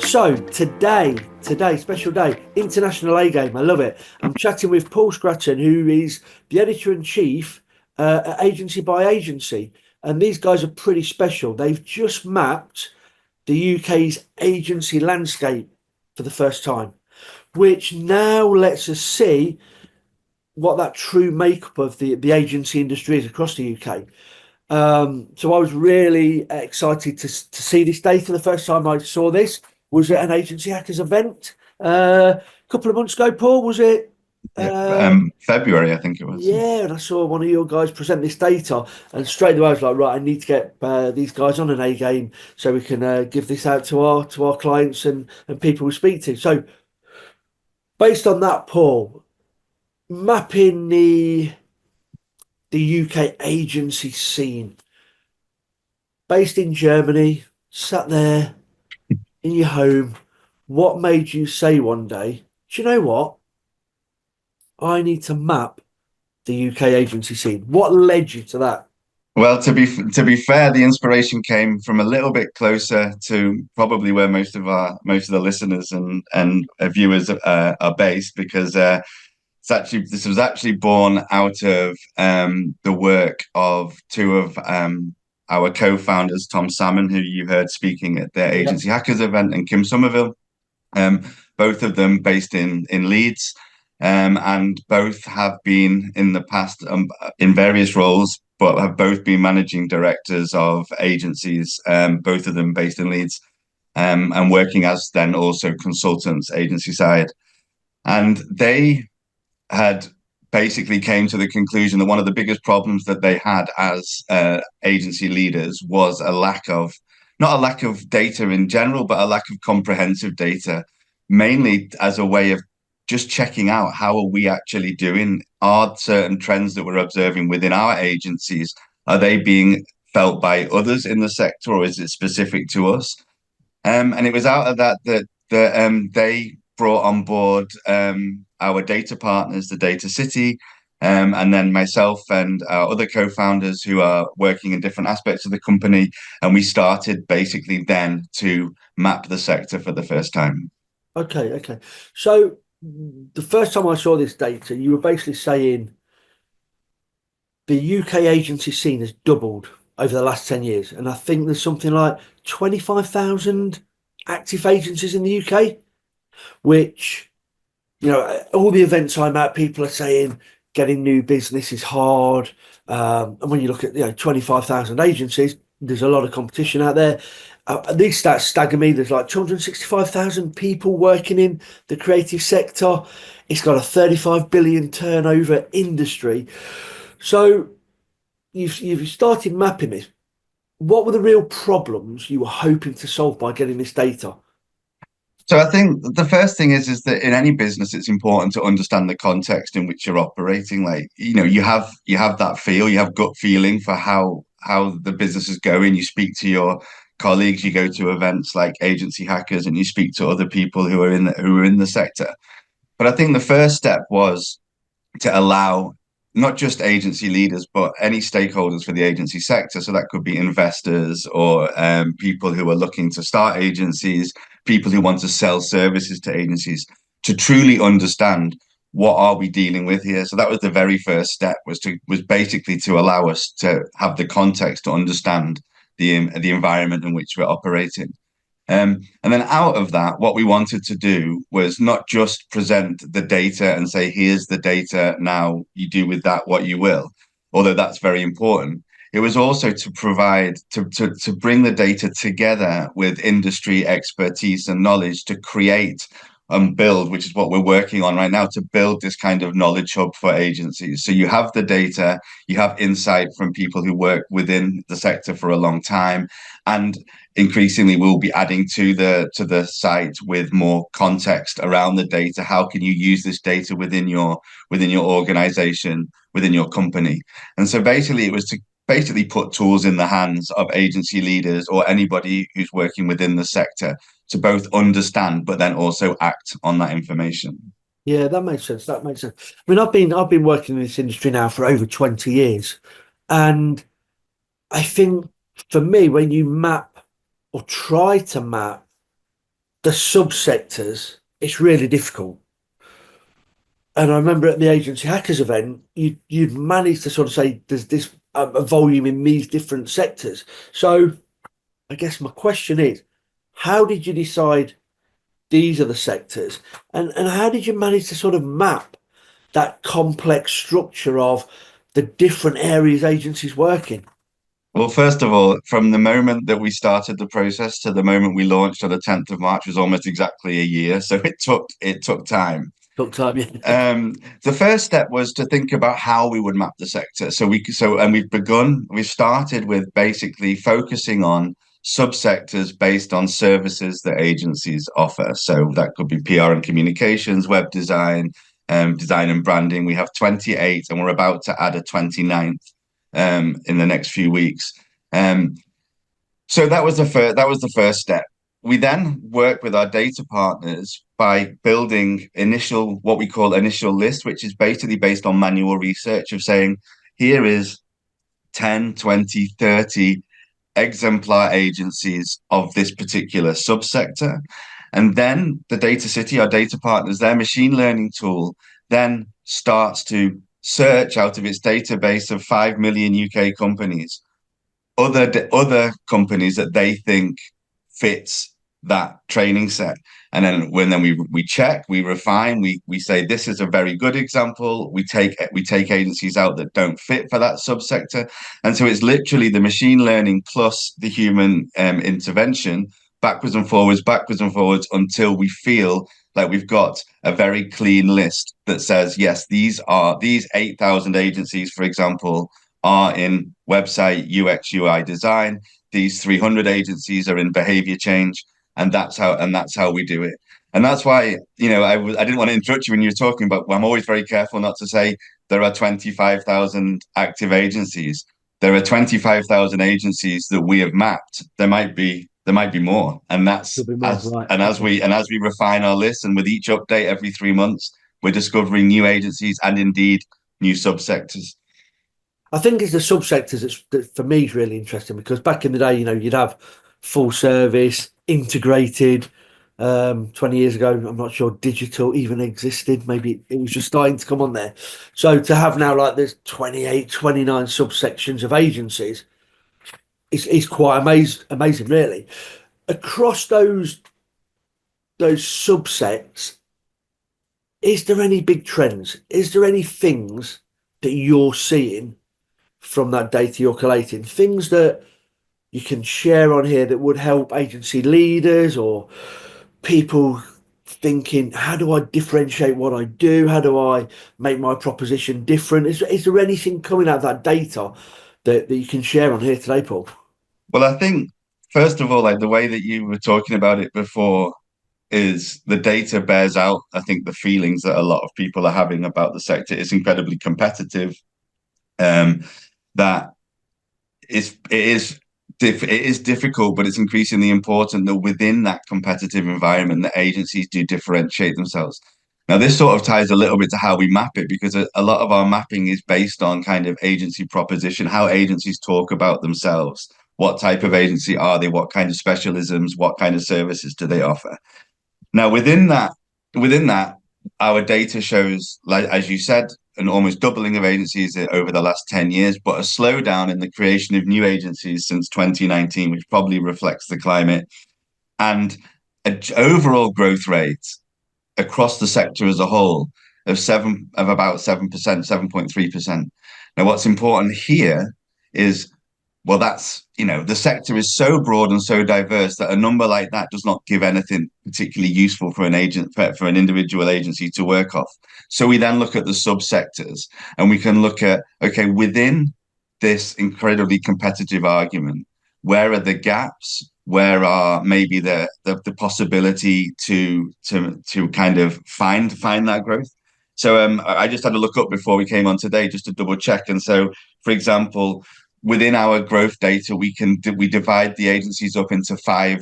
So today, special day, International A Game. I love it. I'm chatting with Paul Scraton, who is the editor-in-chief at Agency by Agency. And these guys are pretty special. They've just mapped the UK's agency landscape for the first time, which now lets us see what that true makeup of the agency industry is across the UK. So I was really excited to see this data. The first time I saw this was at an Agency Hackers event a couple of months ago. Paul, was it? February, I think it was. Yeah, and I saw one of your guys present this data, and straight away I was like, right, I need to get these guys on an A game so we can give this out to our clients and people we speak to. So based on that, Paul, mapping the UK agency scene, based in Germany, sat there in your home, what made you say one day, do you know what? I need to map the UK agency scene. What led you to that? Well, to be fair, the inspiration came from a little bit closer to probably where most of the listeners and viewers are based, because this was actually born out of the work of two of our co-founders, Tom Salmon, who you heard speaking at their Yeah. Agency Hackers event, and Kim Somerville. Um, Both of them based in Leeds, and both have been in the past in various roles, but have both been managing directors of agencies. Both of them based in Leeds, and working as then also consultants, agency side. And they had basically came to the conclusion that one of the biggest problems that they had as agency leaders was a lack of, not a lack of data in general, but a lack of comprehensive data, mainly as a way of just checking out how are we actually doing? Are certain trends that we're observing within our agencies, are they being felt by others in the sector, or is it specific to us? And it was out of that they brought on board our data partners, the Data City, and then myself and our other co-founders who are working in different aspects of the company. And we started basically then to map the sector for the first time. Okay. So the first time I saw this data, you were basically saying the UK agency scene has doubled over the last 10 years. And I think there's something like 25,000 active agencies in the UK, which, all the events I'm at, people are saying getting new business is hard. And when you look at, 25,000 agencies, there's a lot of competition out there. These stats stagger me. There's like 265,000 people working in the creative sector. It's got a 35 billion turnover industry. So you've started mapping this. What were the real problems you were hoping to solve by getting this data? So I think the first thing is that in any business, it's important to understand the context in which you're operating. Like, you have that feel, you have gut feeling for how the business is going. You speak to your colleagues, you go to events like Agency Hackers, and you speak to other people who are in the sector. But I think the first step was to allow not just agency leaders, but any stakeholders for the agency sector. So that could be investors or people who are looking to start agencies, people who want to sell services to agencies, to truly understand what are we dealing with here. So that was the very first step, was basically to allow us to have the context to understand the environment in which we're operating. And then out of that, what we wanted to do was not just present the data and say, here's the data, now you do with that what you will, although that's very important. It was also to provide, to bring the data together with industry expertise and knowledge to create and build, which is what we're working on right now, to build this kind of knowledge hub for agencies. So you have the data, you have insight from people who work within the sector for a long time, and increasingly we'll be adding to the site with more context around the data. How can you use this data within your organization, within your company? And so basically it was to basically put tools in the hands of agency leaders or anybody who's working within the sector to both understand but then also act on that information. Yeah, that makes sense. That makes sense. I mean, I've been working in this industry now for over 20 years. And I think for me, when you map or try to map the subsectors, it's really difficult. And I remember at the agency hackers event, you'd managed to sort of say there's this a volume in these different sectors. So I guess my question is, how did you decide these are the sectors, and how did you manage to sort of map that complex structure of the different areas agencies work in? Well, first of all, from the moment that we started the process to the moment we launched on the 10th of March was almost exactly a year. So it took time. Took time, yeah. Um, the first step was to think about how we would map the sector. And we've started with basically focusing on subsectors based on services that agencies offer. So that could be PR and communications, web design, design and branding. We have 28 and we're about to add a 29th in the next few weeks. Um, so that was the first step. We then work with our data partners by building what we call initial list, which is basically based on manual research of saying, here is 10, 20, 30 exemplar agencies of this particular subsector. And then the Data City, our data partners, their machine learning tool then starts to search out of its database of 5 million UK companies other companies that they think fits that training set. And then we check, we refine, we say this is a very good example. We take agencies out that don't fit for that subsector. And so it's literally the machine learning plus the human intervention, backwards and forwards until we feel like we've got a very clean list that says, yes, these 8,000 agencies, for example, are in website UX UI design. These 300 agencies are in behavior change, and that's how we do it. And that's why, I didn't want to interrupt you when you were talking, but I'm always very careful not to say there are 25,000 active agencies. There are 25,000 agencies that we have mapped. There might be more, and that's Could be more, as right? and as Okay. we refine our list, and with each update every 3 months, we're discovering new agencies and indeed new subsectors. I think it's the subsectors that for me is really interesting because back in the day, you'd have full service, integrated. 20 years ago, I'm not sure digital even existed. Maybe it was just starting to come on there. So to have now like there's 28, 29 subsections of agencies is quite amazing, really. Across those subsets, is there any big trends? Is there any things that you're seeing from that data you're collating? Things that you can share on here that would help agency leaders or people thinking, how do I differentiate what I do? How do I make my proposition different? Is there anything coming out of that data that you can share on here today, Paul? Well, I think first of all, like the way that you were talking about it before, is the data bears out, I think, the feelings that a lot of people are having about the sector. It's incredibly competitive. Um, that it is difficult, but it's increasingly important that within that competitive environment, that agencies do differentiate themselves. Now, this sort of ties a little bit to how we map it, because a lot of our mapping is based on kind of agency proposition, how agencies talk about themselves. What type of agency are they? What kind of specialisms? What kind of services do they offer? Now, within that, our data shows, like as you said, an almost doubling of agencies over the last 10 years, but a slowdown in the creation of new agencies since 2019, which probably reflects the climate, and an overall growth rate across the sector as a whole of about 7%, 7.3%. Now, what's important here is, well, the sector is so broad and so diverse that a number like that does not give anything particularly useful for for an individual agency to work off. So we then look at the subsectors, and we can look at, okay, within this incredibly competitive argument, where are the gaps? Where are maybe the possibility to kind of find that growth? So I just had to look up before we came on today just to double check. And so, for example, within our growth data, we divide the agencies up into five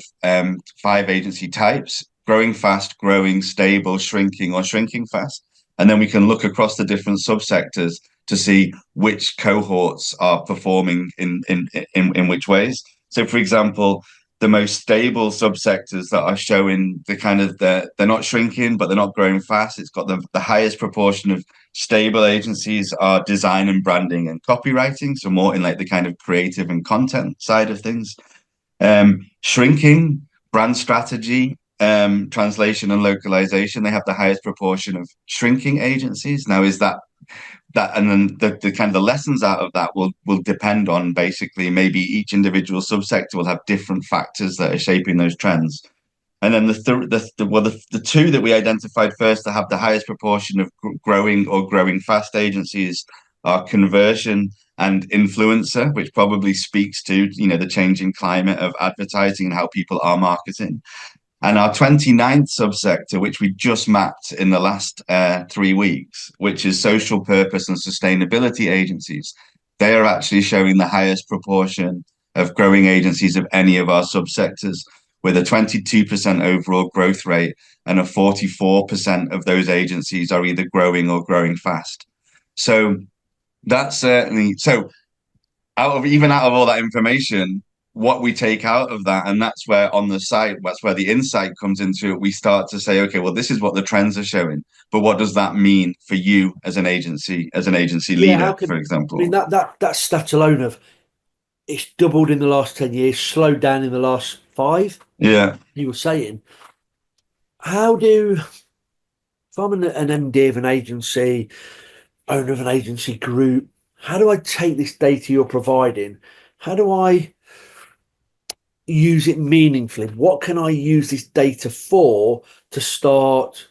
agency types: growing fast, growing stable, shrinking, or shrinking fast. And then we can look across the different subsectors to see which cohorts are performing in which ways. So, for example, the most stable subsectors that are showing the kind of they're not shrinking, but they're not growing fast. It's got the highest proportion of stable agencies are design and branding and copywriting, so more in like the kind of creative and content side of things. Shrinking, brand strategy, translation and localization, they have the highest proportion of shrinking agencies. Now, is that and then the kind of the lessons out of that will depend on basically maybe each individual subsector will have different factors that are shaping those trends. And then the two that we identified first to have the highest proportion of growing or growing fast agencies are conversion and influencer, which probably speaks to, you know, the changing climate of advertising and how people are marketing. And our 29th subsector, which we just mapped in the last 3 weeks, which is social purpose and sustainability agencies, they are actually showing the highest proportion of growing agencies of any of our subsectors, with a 22% overall growth rate, and a 44% of those agencies are either growing or growing fast. So that's certainly so. Out of all that information, what we take out of that, and that's where on the site, that's where the insight comes into it. We start to say, okay, well, this is what the trends are showing, but what does that mean for you as an agency Yeah, leader, how can for I mean example? that stat alone of it's doubled in the last 10 years, slowed down in the last five. Yeah. You were saying, how do if I'm an MD of an agency, owner of an agency group, how do I take this data you're providing? How do I use it meaningfully? What can I use this data for to start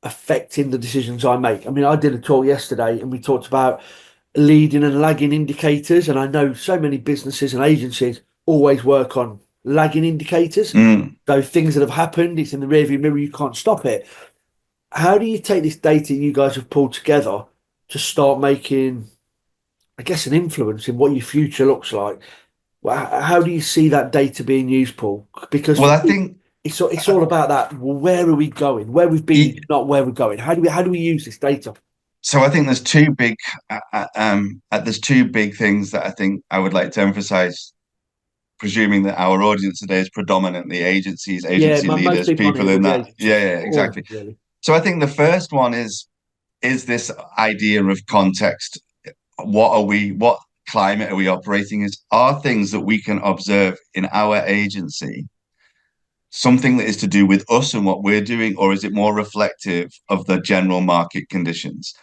affecting the decisions I make? I mean, I did a talk yesterday and we talked about leading and lagging indicators. And I know so many businesses and agencies always work on lagging indicators. Mm. So things that have happened, it's in the rearview mirror, you can't stop it. How do you take this data you guys have pulled together to start making, I guess, an influence in what your future looks like? Well, how do you see that data being used, Paul? Because Well, for I me, think it's all about that. Well, where are we going? Where we've been is not where we're going. How do we use this data? so. I think there's two big things that I think I would like to emphasize, presuming that our audience today is predominantly agencies, Yeah, agency most leaders, people on people here will in be that. Yeah, agencies, yeah, all exactly. really. So I think the first one is this idea of context. What climate are we operating in? Are things that we can observe in our agency something that is to do with us and what we're doing, or is it more reflective of the general market conditions?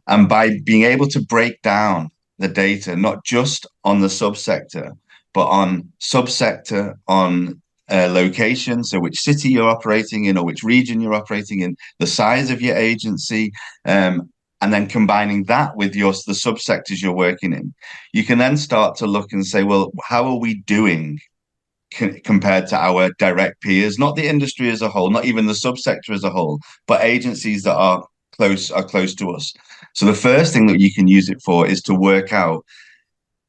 And by being able to break down the data, not just on the subsector, but on subsector, on location, so which city you're operating in or which region you're operating in, the size of your agency, and then combining that with the subsectors you're working in, you can then start to look and say, well, how are we doing compared to our direct peers, not the industry as a whole, not even the subsector as a whole, but agencies that are close to us. So the first thing that you can use it for is to work out,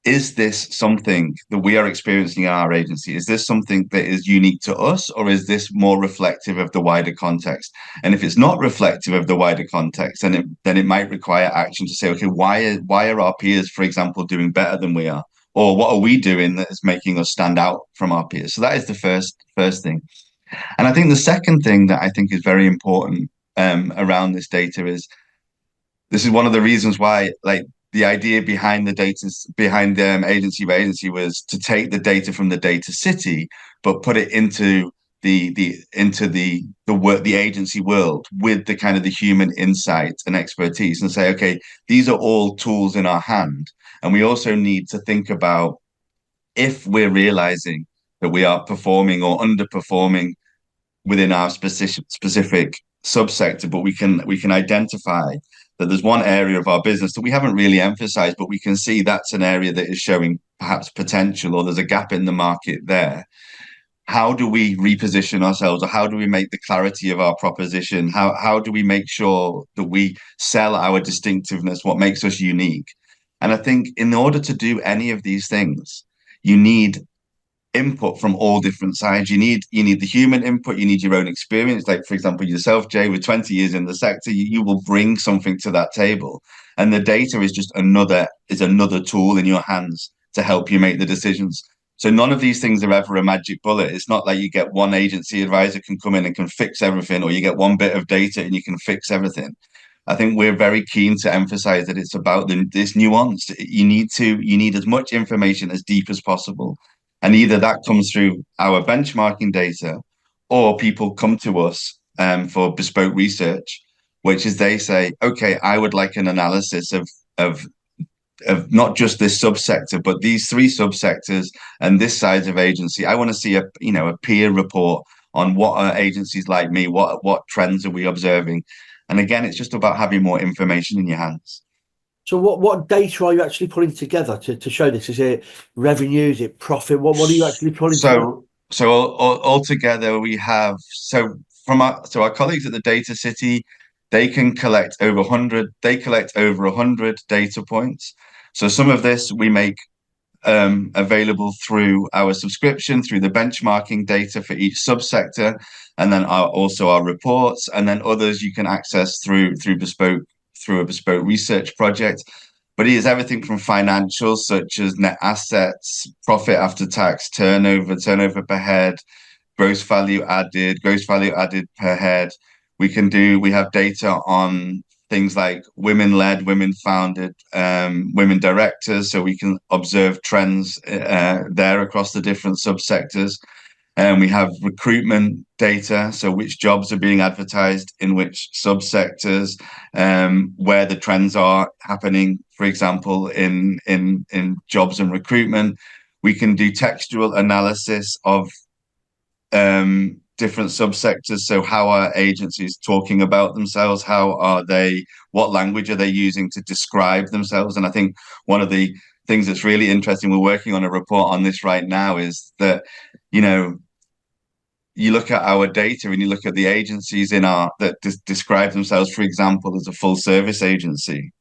is this something that we are experiencing in our agency? Is this something that is unique to us, or is this more reflective of the wider context? And if it's not reflective of the wider context, then it might require action to say, okay, why are our peers, for example, doing better than we are? Or what are we doing that is making us stand out from our peers? So that is the first thing. And I think the second thing that I think is very important around this data is this is one of the reasons why, like, the idea behind the data behind agency by agency was to take the data from the data city, but put it into the agency world with the kind of the human insight and expertise, and say, okay, these are all tools in our hand, and we also need to think about if we're realizing that we are performing or underperforming within our specific subsector, but we can identify that there's one area of our business that we haven't really emphasized, but we can see that's an area that is showing perhaps potential, or there's a gap in the market there. How do we reposition ourselves, or how do we make the clarity of our proposition? How do we make sure that we sell our distinctiveness, what makes us unique? And I think in order to do any of these things, you need input from all different sides. You need the human input, you need your own experience. Like, for example, yourself, Jay, with 20 years in the sector, you will bring something to that table. And the data is just another tool in your hands to help you make the decisions. So none of these things are ever a magic bullet. It's not like you get one agency advisor can come in and can fix everything, or you get one bit of data and you can fix everything. I think we're very keen to emphasize that it's about this nuance. You need as much information as deep as possible. And either that comes through our benchmarking data, or people come to us for bespoke research, which is they say, okay, I would like an analysis of of not just this subsector, but these three subsectors and this size of agency. I want to see a peer report on what are agencies like me, what trends are we observing. And again, it's just about having more information in your hands. So what data are you actually putting together to show this? Is it revenue? Is it profit? What are you actually putting together? So all together we have our colleagues at the Data City, they can collect over 100. They collect over 100 data points. So some of this we make available through our subscription, through the benchmarking data for each subsector, and then also our reports, and then others you can access through a bespoke research project. But it is everything from financials such as net assets, profit after tax, turnover per head, gross value added per head. We have data on things like women led, women founded, women directors, so we can observe trends there across the different subsectors. And we have recruitment data, so which jobs are being advertised in which subsectors, where the trends are happening, for example, in jobs and recruitment. We can do textual analysis of different subsectors. So how are agencies talking about themselves? What language are they using to describe themselves? And I think one of the things that's really interesting, we're working on a report on this right now, is that, you know, you look at our data and you look at the agencies that describe themselves, for example, as a full service agency,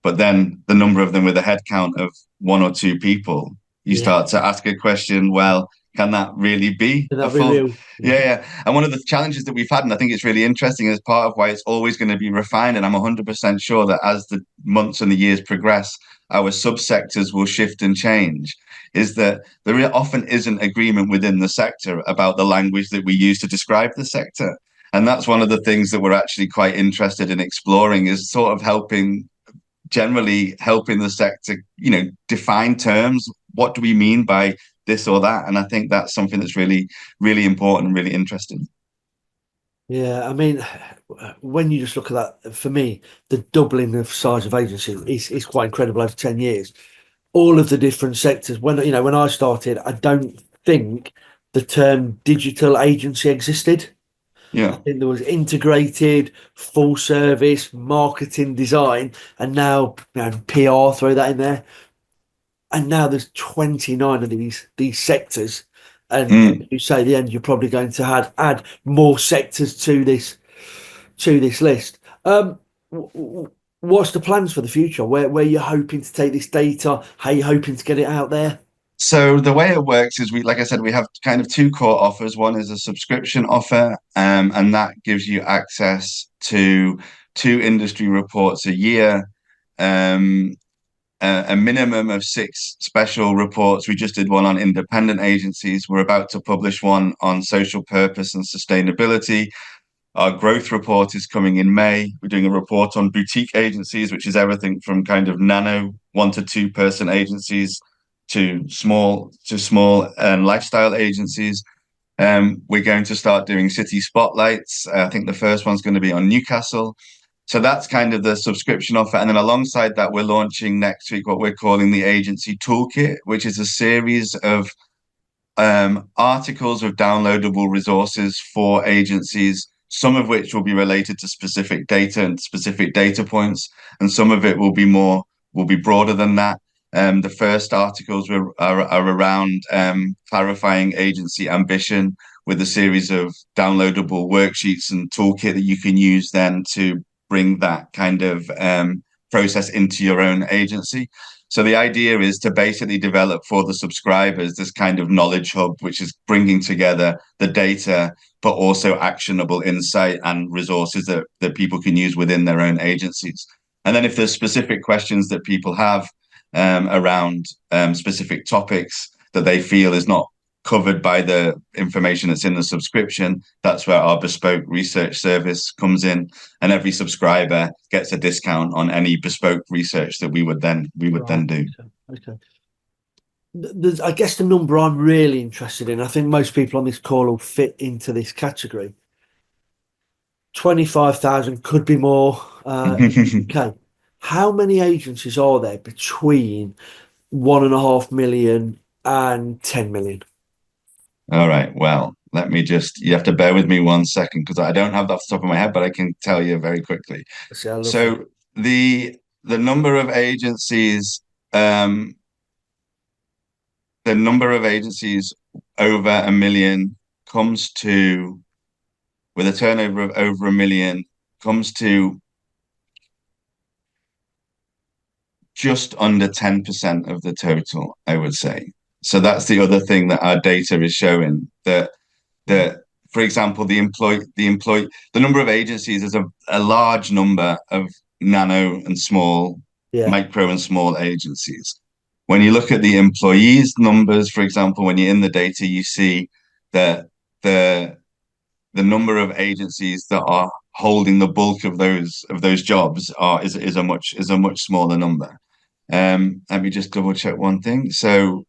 but then the number of them with a headcount of one or two people, you Yeah, start to ask a question, well, can that really be can a that be full? real? Yeah, Yeah. yeah. And one of the challenges that we've had, and I think it's really interesting as part of why it's always going to be refined, and I'm 100% sure that as the months and the years progress, our subsectors will shift and change, is that there often isn't agreement within the sector about the language that we use to describe the sector. And that's one of the things that we're actually quite interested in exploring, is sort of generally helping the sector, define terms. What do we mean by this or that? And I think that's something that's really, really important and really interesting. Yeah, I mean, when you just look at that, for me, the doubling of size of agencies is quite incredible over 10 years. All of the different sectors. When I started, I don't think the term digital agency existed. I Yeah. think there was integrated, full service, marketing, design, and now PR, throw that in there. And now there's 29 of these sectors. And Mm. you say at the end, you're probably going to add more sectors to this list. What's the plans for the future? Where you're hoping to take this data? How you hoping to get it out there? So the way it works is like I said, we have kind of two core offers. One is a subscription offer, and that gives you access to two industry reports a year, um, a minimum of six special reports. We just did one on independent agencies. We're about to publish one on social purpose and sustainability. Our growth report is coming in May. We're doing a report on boutique agencies, which is everything from kind of nano 1 to 2 person agencies to small and lifestyle agencies. We're going to start doing city spotlights. I think the first one's going to be on Newcastle. So that's kind of the subscription offer. And then alongside that, we're launching next week what we're calling the Agency Toolkit, which is a series of articles with downloadable resources for agencies, some of which will be related to specific data and specific data points, and some of it will be broader than that. The first articles are around clarifying agency ambition, with a series of downloadable worksheets and toolkit that you can use then to bring that kind of process into your own agency. So the idea is to basically develop for the subscribers this kind of knowledge hub, which is bringing together the data, but also actionable insight and resources that people can use within their own agencies. And then if there's specific questions that people have around specific topics, that they feel is not covered by the information that's in the subscription, that's where our bespoke research service comes in, and every subscriber gets a discount on any bespoke research that we would then do. Okay. I guess the number I'm really interested in, I think most people on this call will fit into this category. 25,000 could be more. Okay. How many agencies are there between 1.5 million and 10 million? All right. Well, you have to bear with me 1 second because I don't have that off the top of my head, but I can tell you very quickly. See, I love that. So the number of agencies, the number of agencies over a million comes to, with a turnover of over a million, comes to just under 10% of the total, I would say. So that's the other thing that our data is showing, that for example, the number of agencies is a large number of nano and small, Yeah. micro and small agencies. When you look at the employees numbers, for example, when you're in the data, you see that the number of agencies that are holding the bulk of those jobs is a much smaller number. Let me just double check one thing. So,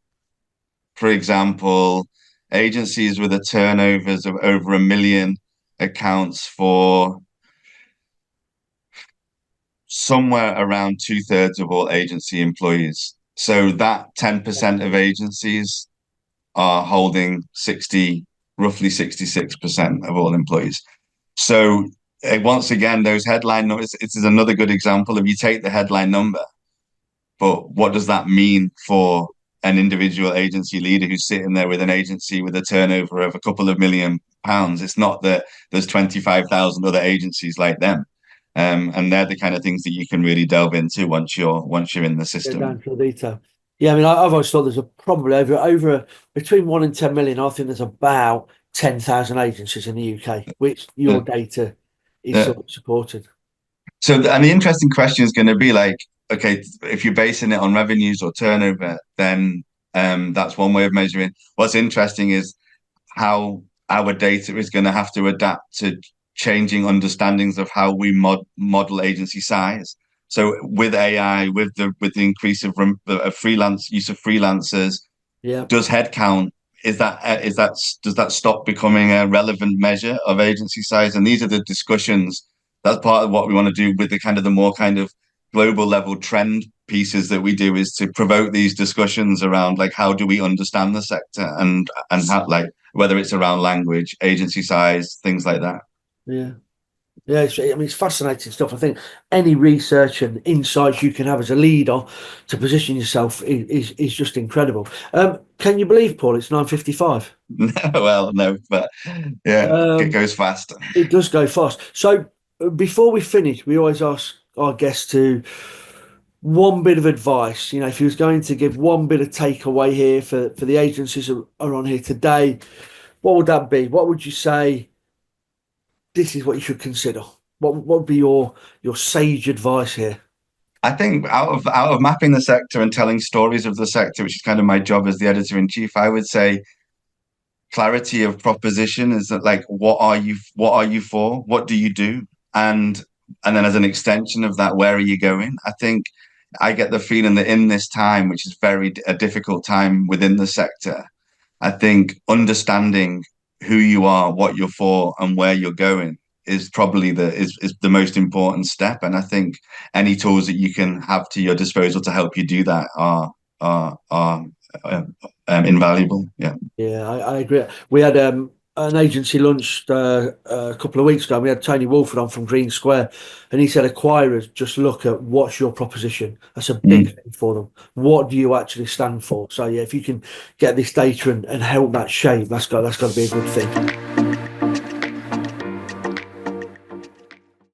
for example, agencies with a turnovers of over a million accounts for somewhere around 2/3 of all agency employees. So that 10% of agencies are holding roughly 66% of all employees. So once again, those headline numbers, this is another good example of, you take the headline number, but what does that mean for an individual agency leader who's sitting there with an agency with a turnover of a couple of £1 million? It's not that there's 25,000 other agencies like them. And they're the kind of things that you can really delve into once you're in the system. Down to the detail. Yeah, I mean, I've always thought there's probably over between 1 and 10 million. I think there's about 10,000 agencies in the UK, which your data is sort of supported. So, and the interesting question is going to be like, okay, if you're basing it on revenues or turnover, then that's one way of measuring. What's interesting is how our data is going to have to adapt to changing understandings of how we model agency size. So with AI, with the increase of freelance use of freelancers, Yeah, does headcount does that stop becoming a relevant measure of agency size? And these are the discussions. That's part of what we want to do with the more global level trend pieces that we do, is to provoke these discussions around, like, how do we understand the sector, and how, like, whether it's around language, agency size, things like that. yeah. Yeah, I mean, it's fascinating stuff. I think any research and insights you can have as a leader to position yourself is just incredible. Can you believe, Paul, it's 9:55? Well, no, but yeah, it goes fast. It does go fast. So before we finish, we always ask our guests to one bit of advice. You know, if you was going to give one bit of takeaway here for the agencies that are on here today, what would that be? What would you say? This is what you should consider. What would be your sage advice here? I think out of mapping the sector and telling stories of the sector, which is kind of my job as the editor-in-chief, I would say clarity of proposition is that, like, what are you for? What do you do? And then as an extension of that, where are you going? I think I get the feeling that in this time, which is a difficult time within the sector, I think understanding who you are, what you're for, and where you're going is probably the most important step. And I think any tools that you can have to your disposal to help you do that are invaluable. Yeah. Yeah, I agree. We had an agency lunch a couple of weeks ago. And we had Tony Wolford on from Green Square, and he said acquirers just look at what's your proposition. That's a big thing for them. What do you actually stand for? So yeah, if you can get this data and help that shape, that's got to be a good thing.